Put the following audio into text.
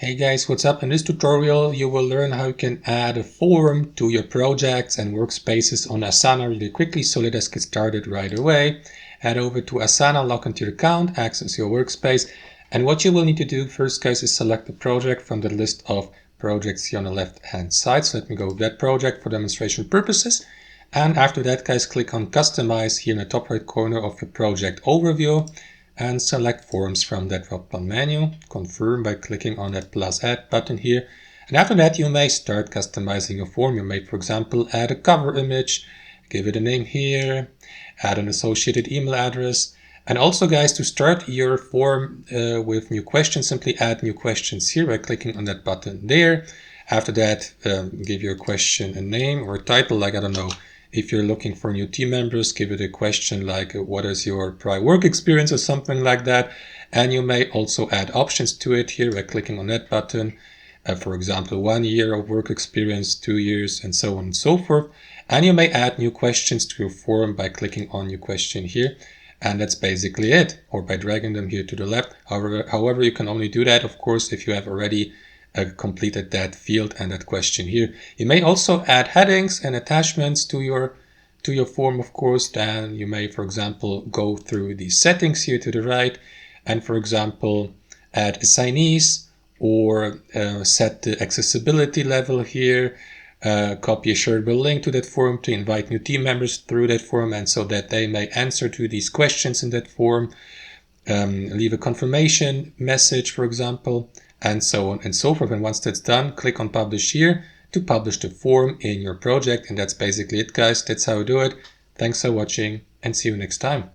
Hey guys, what's up? In this tutorial you will learn how you can add a form to your projects and workspaces on Asana really quickly. So let us get started right away. Head over to Asana, log into your account, access your workspace. And what you will need to do first, guys, is select the project from the list of projects here on the left hand side. So let me go with that project for demonstration purposes. And after that, guys, click on Customize here in the top right corner of your project overview and select Forms from that drop-down menu. Confirm by clicking on that plus add button here. And after that, you may start customizing your form. You may, for example, add a cover image, give it a name here, add an associated email address. And also, guys, to start your form with new questions, simply add new questions here by clicking on that button there. After that, give your question a name or a title, like, I don't know, if you're looking for new team members, give it a question like what is your prior work experience or something like that. And you may also add options to it here by clicking on that button. For example, 1 year of work experience, 2 years, and so on and so forth. And you may add new questions to your form by clicking on new question here. And that's basically it, or by dragging them here to the left. However, you can only do that, of course, if you have already completed that field and that question here. You may also add headings and attachments to your form, of course. Then you may, for example, go through the settings here to the right and, for example, add assignees or set the accessibility level here, copy a shareable link to that form to invite new team members through that form and so that they may answer to these questions in that form, leave a confirmation message, for example, and so on and so forth. And once that's done, click on publish here to publish the form in your project. And that's basically it, guys. That's how you do it. Thanks for watching and see you next time.